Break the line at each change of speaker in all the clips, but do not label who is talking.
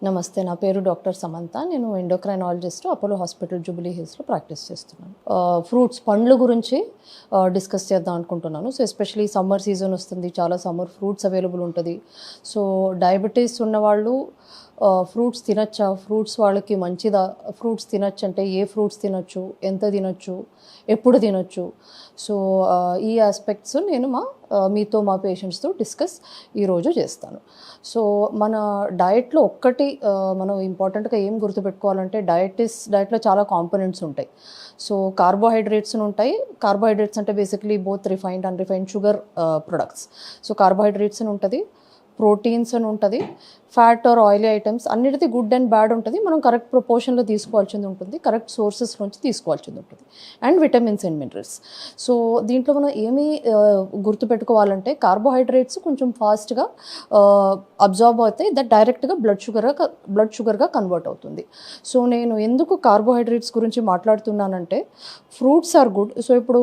నమస్తే, నా పేరు డాక్టర్ సమంత. నేను ఎండోక్రైనాలజిస్ట్, అపోలో హాస్పిటల్ జూబిలీ హిల్స్లో ప్రాక్టీస్ చేస్తున్నాను. ఫ్రూట్స్, పండ్ల గురించి డిస్కస్ చేద్దాం అనుకుంటున్నాను. సో ఎస్పెషలీ సమ్మర్ సీజన్ వస్తుంది, చాలా సమ్మర్ ఫ్రూట్స్ అవైలబుల్ ఉంటుంది. సో డయాబెటీస్ ఉన్నవాళ్ళు ఫ్రూట్స్ తినచ్చా, ఫ్రూట్స్ వాళ్ళకి మంచిదా, ఫ్రూట్స్ తినచ్చు అంటే ఏ ఫ్రూట్స్ తినచ్చు, ఎంత తినచ్చు, ఎప్పుడు తినచ్చు. సో ఈ ఆస్పెక్ట్స్ నేను మీతో మా పేషెంట్స్తో డిస్కస్ ఈరోజు చేస్తాను. సో మన డయట్లో ఒక్కటి మనం ఇంపార్టెంట్గా ఏం గుర్తుపెట్టుకోవాలంటే, డయట్లో చాలా కాంపోనెంట్స్ ఉంటాయి. సో కార్బోహైడ్రేట్స్ ఉంటాయి. కార్బోహైడ్రేట్స్ అంటే basically both refined and refined sugar products. So carbohydrates అని ఉంటుంది, ప్రోటీన్స్ అని ఉంటుంది, ఫ్యాట్ ఆర్ ఆయిలీ ఐటమ్స్, అన్నిటిది గుడ్ అండ్ బ్యాడ్ ఉంటుంది. మనం కరెక్ట్ ప్రపోర్షన్లో తీసుకోవాల్సింది ఉంటుంది, కరెక్ట్ సోర్సెస్ నుంచి తీసుకోవాల్సింది ఉంటుంది, and vitamins and minerals. So దీంట్లో మనం ఏమి గుర్తుపెట్టుకోవాలంటే, కార్బోహైడ్రేట్స్ కొంచెం ఫాస్ట్గా అబ్జార్బ్ అవుతాయి, దట్ డైరెక్ట్గా బ్లడ్ షుగర్గా కన్వర్ట్ అవుతుంది. సో నేను ఎందుకు కార్బోహైడ్రేట్స్ గురించి మాట్లాడుతున్నానంటే, ఫ్రూట్స్ ఆర్ గుడ్. సో ఇప్పుడు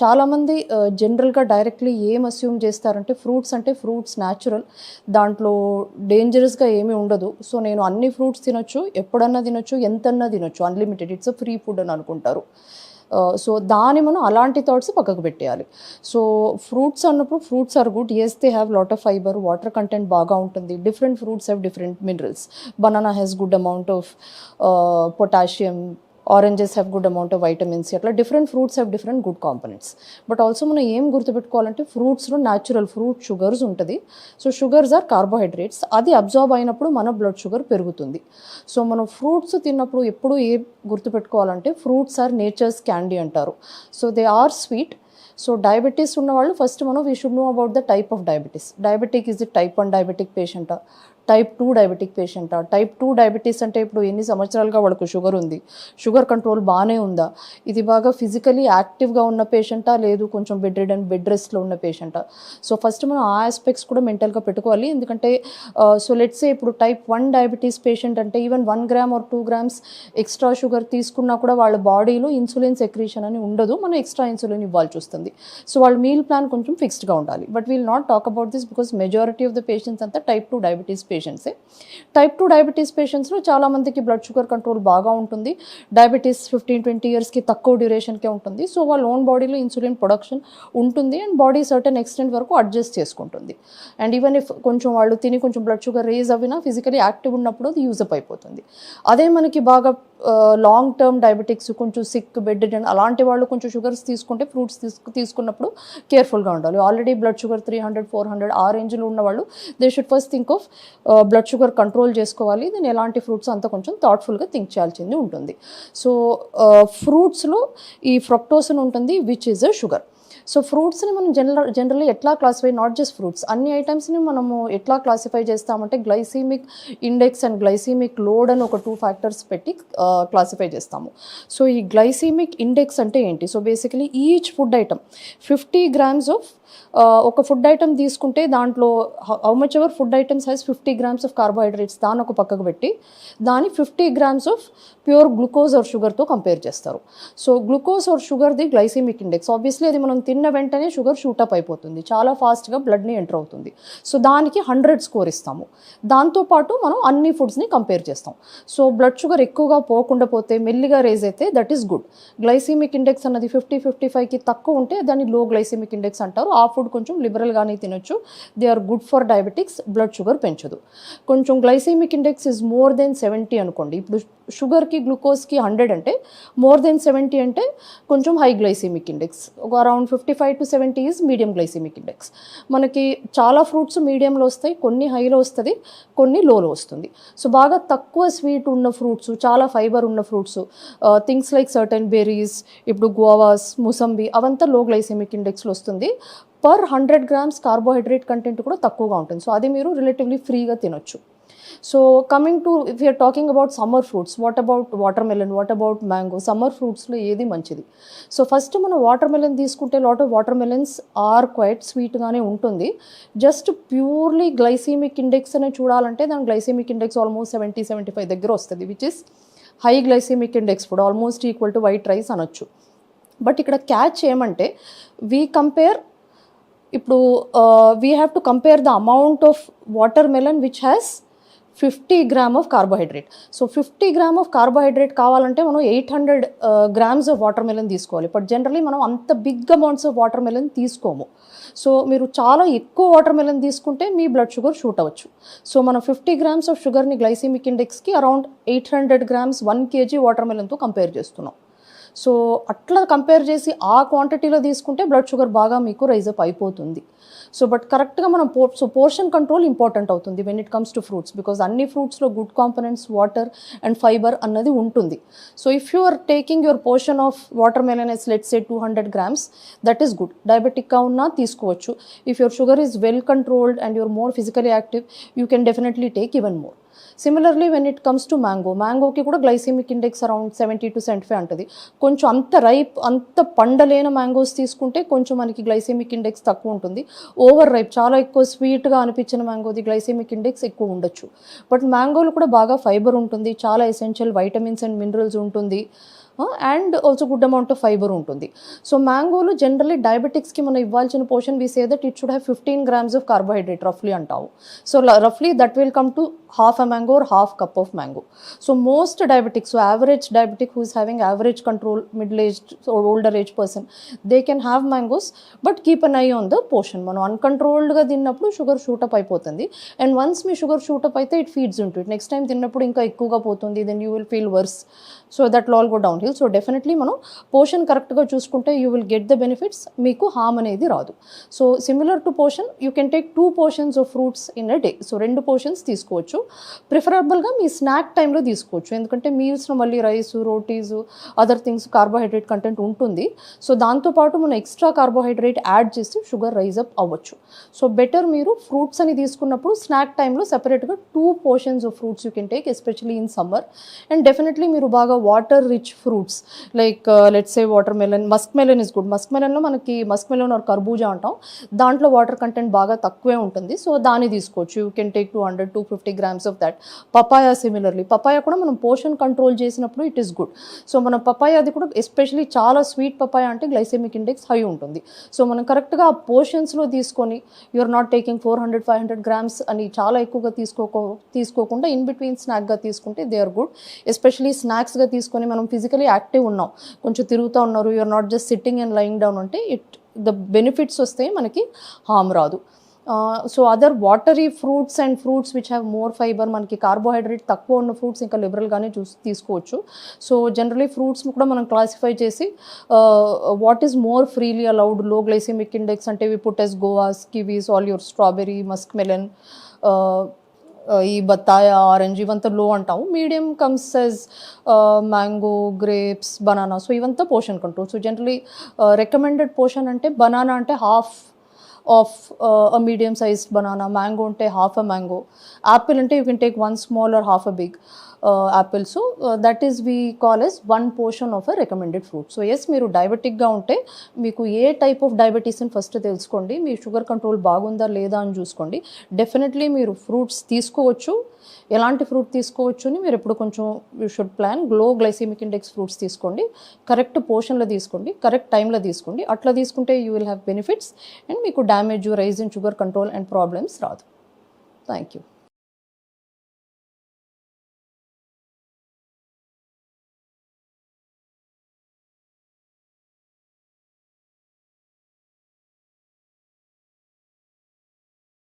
చాలామంది జనరల్గా డైరెక్ట్లీ ఏం అస్యూమ్ చేస్తారంటే, ఫ్రూట్స్ న్యాచురల్, దాంట్లో డేంజరస్గా ఏమీ ఉండదు. సో నేను అన్ని ఫ్రూట్స్ తినొచ్చు, ఎప్పుడన్నా తినొచ్చు, ఎంతన్నా తినొచ్చు, unlimited, it's a free food అని అనుకుంటారు. సో దాన్ని మనం అలాంటి థాట్స్ పక్కకు పెట్టేయాలి. సో ఫ్రూట్స్ అన్నప్పుడు fruits are good. Yes, they have lot of fibre, water content బాగా ఉంటుంది. Different fruits have different minerals. Banana has good amount of potassium, oranges have good amount of vitamins. అట్లా different fruits have different good components. But also మనం ఏం గుర్తుపెట్టుకోవాలంటే, ఫ్రూట్స్లో natural fruit sugars ఉంటుంది. So sugars are carbohydrates. అది absorb అయినప్పుడు మన blood sugar పెరుగుతుంది. సో మనం ఫ్రూట్స్ తిన్నప్పుడు ఎప్పుడు ఏం గుర్తుపెట్టుకోవాలంటే, ఫ్రూట్స్ ఆర్ నేచర్స్ క్యాండీ అంటారు. So they are sweet. So diabetes ఉన్నవాళ్ళు first we should know about the type of diabetes. Diabetic is the type 1 diabetic పేషెంటా, టైప్ 2 డయాబెటిక్ పేషెంటా. టైప్ 2 డయాబెటీస్ అంటే ఇప్పుడు ఎన్ని సంవత్సరాలుగా వాళ్ళకు షుగర్ ఉంది, షుగర్ కంట్రోల్ బాగానే ఉందా, ఇది బాగా ఫిజికలీ యాక్టివ్గా ఉన్న పేషెంటా, లేదు కొంచెం బెడ్ రెస్ట్లో ఉన్న పేషెంటా. సో ఫస్ట్ మనం ఆ ఆస్పెక్ట్స్ కూడా మెంటల్గా పెట్టుకోవాలి. ఎందుకంటే సో లెట్స్ సే ఇప్పుడు టైప్ 1 డయాబెటీస్ పేషెంట్ అంటే even 1 gram or 2 grams extra sugar తీసుకున్నా కూడా వాళ్ళ బాడీలో ఇన్సులిన్ సెక్రీషన్ అని ఉండదు, మనం ఎక్స్ట్రా ఇన్సులిన్ ఇవ్వాల్సి వస్తుంది. సో వాళ్ళ మీల్ ప్లాన్ కొంచెం ఫిక్స్డ్గా ఉండాలి. But we'll not talk about this because majority of the patients అంతా టైప్ 2 డయాబెటీస్ పేషెంట్సే. టైప్ 2 డయాబెటీస్ పేషెంట్స్లో చాలామందికి బ్లడ్ షుగర్ కంట్రోల్ బాగా ఉంటుంది. డయాబెటీస్ 15-20 ఇయర్స్కి తక్కువ డ్యూరేషన్కే ఉంటుంది. సో వాళ్ళ ఓన్ బాడీలో ఇన్సులిన్ ప్రొడక్షన్ ఉంటుంది, అండ్ బాడీ సర్టెన్ ఎక్స్టెంట్ వరకు అడ్జస్ట్ చేసుకుంటుంది. అండ్ ఈవెన్ ఇఫ్ కొంచెం వాళ్ళు తిని కొంచెం బ్లడ్ షుగర్ రేజ్ అవినా ఫిజికలీ యాక్టివ్ ఉన్నప్పుడు అది యూజప్ అయిపోతుంది. అదే మనకి బాగా లాంగ్ టర్మ్ డయాబెటిక్స్, కొంచెం సిక్, బెడ్ అలాంటి వాళ్ళు కొంచెం షుగర్స్ తీసుకుంటే, ఫ్రూట్స్ తీసుకున్నప్పుడు కేర్ఫుల్గా ఉండాలి. ఆల్రెడీ బ్లడ్ షుగర్ 300-400 ఆ రేంజ్లో ఉన్నవాళ్ళు they should first think of blood sugar control చేసుకోవాలి. నేను ఎలాంటి ఫ్రూట్స్ అంతా కొంచెం థాట్ఫుల్గా థింక్ చేయాల్సింది ఉంటుంది. సో ఫ్రూట్స్లో ఈ ఫ్రక్టోస్ అని ఉంటుంది, which is a sugar. So ఫ్రూట్స్ని మనం జనరల్లీ ఎట్లా క్లాసిఫై, నాట్ జస్ట్ ఫ్రూట్స్, అన్ని ఐటమ్స్ని మనము ఎట్లా క్లాసిఫై చేస్తామంటే, glycemic index and glycemic load అని ఒక 2 ఫ్యాక్టర్స్ పెట్టి క్లాసిఫై చేస్తాము. సో ఈ గ్లైసీమిక్ ఇండెక్స్ అంటే ఏంటి? So basically each food item 50 grams of ఒక ఫుడ్ ఐటమ్ తీసుకుంటే దాంట్లో how much ever food items has 50 grams of carbohydrates, దాన్ని ఒక పక్కకు పెట్టి దాన్ని 50 grams of pure glucose or షుగర్తో కంపేర్ చేస్తారు. సో గ్లూకోజ్ ఆర్ షుగర్ది గ్లైసీమిక్ ఇండెక్స్. ఆబ్వియస్లీ అది మనం తిన్న వెంటనే షుగర్ షూటప్ అయిపోతుంది, చాలా ఫాస్ట్గా బ్లడ్ని ఎంటర్ అవుతుంది. సో దానికి 100 స్కోర్ ఇస్తాము. దాంతోపాటు మనం అన్ని ఫుడ్స్ని కంపేర్ చేస్తాం. సో బ్లడ్ షుగర్ ఎక్కువగా పోకుండా పోతే, మెల్లిగా రేజ్ అయితే, that is good. Glycemic index అన్నది 50-55కి తక్కువ ఉంటే దాన్ని లో గ్లైసీమిక్ ఇండెక్స్ అంటారు. ఆ ఫుడ్ కొంచెం లిబరల్గానే తినొచ్చు, they are good for diabetics, blood sugar పెంచదు. కొంచెం glycaemic index is more than 70 అనుకోండి. ఇప్పుడు షుగర్కి గ్లూకోజ్కి 100 అంటే మోర్ దెన్ 70 అంటే కొంచెం హై గ్లైసీమిక్ ఇండెక్స్. ఒక around 55-70 is medium glycemic index. మనకి చాలా ఫ్రూట్స్ మీడియంలో వస్తాయి, కొన్ని హైలో వస్తుంది, కొన్ని లోలో వస్తుంది. సో బాగా తక్కువ స్వీట్ ఉన్న ఫ్రూట్స్, చాలా ఫైబర్ ఉన్న fruits, things like certain berries, ఇప్పుడు గువావాస్, ముసంబి, అవంతా లో గ్లైసెమిక్ ఇండెక్స్లో వస్తుంది. పర్ 100 grams కార్బోహైడ్రేట్ కంటెంట్ కూడా తక్కువగా ఉంటుంది. సో అది మీరు రిలేటివ్లీ ఫ్రీగా తినొచ్చు. So coming to, if you're talking about summer fruits, what about watermelon, what about mango? Summer ఫ్రూట్స్లో ఏది మంచిది? సో ఫస్ట్ మనం వాటర్ మెలన్ తీసుకుంటే, lot of watermelons are quite స్వీట్గానే ఉంటుంది. జస్ట్ ప్యూర్లీ గ్లైసీమిక్ ఇండెక్స్ అని చూడాలంటే, దాని గ్లైసీమిక్ ఇండెక్స్ ఆల్మోస్ట్ 70-75 దగ్గర వస్తుంది, which is high glycemic index food, almost equal to white rice అనొచ్చు. బట్ ఇక్కడ క్యాచ్ ఏమంటే, వీ కంపేర్, ఇప్పుడు we have to compare the amount of water melon which has 50 gram of carbohydrate. So 50 gram of carbohydrate కావాలంటే మనం 800 grams of water melon తీసుకోవాలి. But generally మనం అంత big amounts of water melon తీసుకోము. So మీరు చాలా ఎక్కువ వాటర్ మెలన్ తీసుకుంటే మీ బ్లడ్ షుగర్ షూట్ అవ్వచ్చు. సో మనం 50 గ్రామ్స్ ఆఫ్ షుగర్ని గ్లైసెమిక్ ఇండెక్స్కి అరౌండ్ 800 గ్రామ్స్ 1 kg వాటర్ మెలన్తో కంపేర్ చేస్తున్నాం. సో అట్లా కంపేర్ చేసి ఆ క్వాంటిటీలో తీసుకుంటే బ్లడ్ షుగర్ బాగా మీకు రైజ్ అప్ అయిపోతుంది. సో బట్ కరెక్ట్గా మనం పోర్షన్ కంట్రోల్ ఇంపార్టెంట్ అవుతుంది when it comes to fruits, because అన్ని ఫ్రూట్స్లో good components water and fibre అన్నది ఉంటుంది. So if you are taking your portion of water melon ఎస్ let's say 200 grams, that is good. డయాబెటిక్గా ఉన్నా తీసుకోవచ్చు. If your sugar is well controlled and your more physically active, you can definitely take even more. Similarly when it comes to మ్యాంగోకి కూడా glycemic index around 70 to 75 ఉంటుంది. కొంచెం అంత పండలేని mangoes తీసుకుంటే కొంచెం మనకి గ్లైసెమిక్ ఇండెక్స్ తక్కువ ఉంటుంది. ఓవర్ రైప్ చాలా ఎక్కువ స్వీట్గా అనిపించిన మ్యాంగోది గ్లైసెమిక్ ఇండెక్స్ ఎక్కువ ఉండొచ్చు. బట్ మ్యాంగోలో కూడా బాగా ఫైబర్ ఉంటుంది, చాలా ఎసెన్షియల్ వైటమిన్స్ అండ్ మినరల్స్ ఉంటుంది, and also good amount of fibre ఉంటుంది. సో మ్యాంగోలో జనరల్లీ డయాబెటిక్స్కి మనం ఇవ్వాల్సిన portion we say that it should have 15 grams of carbohydrate రఫ్లీ అంటావు. సో రఫ్లీ that will come to half a mango or half cup of mango. So most diabetics, so average diabetic who is having average control, middle-aged or older age person, they can have mangoes, but keep an eye on the portion. మనం అన్కంట్రోల్డ్గా తిన్నప్పుడు sugar shoot up అయిపోతుంది, and once మీ sugar shoot up అయితే it feeds into it. Next time తిన్నప్పుడు ఇంకా ఎక్కువగా పోతుంది, then you will feel worse. So that will all go downhill. So definitely మనం పోర్షన్ కరెక్ట్గా చూసుకుంటే you will get the benefits, మీకు హామ్ అనేది రాదు. So similar to portion, you can take 2 portions of fruits in a day. So 2 portions తీసుకోవచ్చు. ప్రిఫరబుల్గా మీ snack టైంలో తీసుకోవచ్చు, ఎందుకంటే మీల్స్లో మళ్ళీ rice, rotis, other things carbohydrate content ఉంటుంది. సో దాంతోపాటు మనం ఎక్స్ట్రా కార్బోహైడ్రేట్ యాడ్ చేసి షుగర్ రైజ్ అప్ అవ్వచ్చు. సో బెటర్ మీరు ఫ్రూట్స్ అని తీసుకున్నప్పుడు స్నాక్ టైంలో సెపరేట్గా 2 portions of fruits you can take, especially in summer. And definitely మీరు బాగా water rich fruits like let's say watermelon, muskmelon is good. Musk మెలన్లో మనకి మస్క్ మెలన్ ఆర్ కర్బూజా అంటాం, దాంట్లో వాటర్ కంటెంట్ బాగా తక్కువే ఉంటుంది. సో దాన్ని తీసుకోవచ్చు. You can take 200-250 grams of that. Papaya similarly, papaya కూడా మనం పోర్షన్ కంట్రోల్ చేసినప్పుడు ఇట్ ఈస్ గుడ్. సో మనం పపాయాది కూడా ఎస్పెషలీ చాలా స్వీట్ పపాయా అంటే గ్లైసెమిక్ ఇండెక్స్ హై ఉంటుంది. సో మనం కరెక్ట్గా ఆ పోర్షన్స్లో తీసుకొని యూఆర్ నాట్ టేకింగ్ 400-500 grams అని చాలా ఎక్కువగా తీసుకోకుండా ఇన్ బిట్వీన్ స్నాక్గా తీసుకుంటే దే ఆర్ గుడ్. ఎస్పెషలీ స్నాక్స్గా తీసుకొని మనం ఫిజికలీ యాక్టివ్ ఉన్నాం, కొంచెం తిరుగుతూ ఉన్నారు, you're not just sitting and lying down అంటే ద బెనిఫిట్స్ వస్తాయి, మనకి హామ్ రాదు. So other watery fruits and fruits which have more fibre, మనకి కార్బోహైడ్రేట్ తక్కువ ఉన్న ఫ్రూట్స్ ఇంకా లిబరల్గానే తీసుకోవచ్చు. సో జనరలీ ఫ్రూట్స్ కూడా మనం క్లాసిఫై చేసి what is more freely allowed, low glycemic index అంటే we put as guavas, kiwis, all your strawberry, muskmelon, ఈ బత్తాయ, ఆరెంజ్ ఇవంతా లో అంటాము. Medium comes as mango, grapes, banana. So ఇవంతా portion control. So generally recommended portion అంటే banana అంటే half of a medium sized banana, mango unte half a mango, apple ante you can take 1 small or half a big apple. So that is we call as 1 portion of a recommended fruit. So yes, మీరు డయాబెటిక్గా ఉంటే మీకు ఏ type of diabetes అని first తెలుసుకోండి, మీ sugar control బాగుందా లేదా అని చూసుకోండి. Definitely మీరు ఫ్రూట్స్ తీసుకోవచ్చు, ఎలాంటి ఫ్రూట్ తీసుకోవచ్చు అని మీరు ఎప్పుడు కొంచెం you should plan. Low glycemic index fruits తీసుకోండి, కరెక్ట్ పోర్షన్లో తీసుకోండి, కరెక్ట్ టైంలో తీసుకోండి. అట్లా తీసుకుంటే you will have benefits and మీకు damage, rise in sugar control and problems రాదు. Thank you.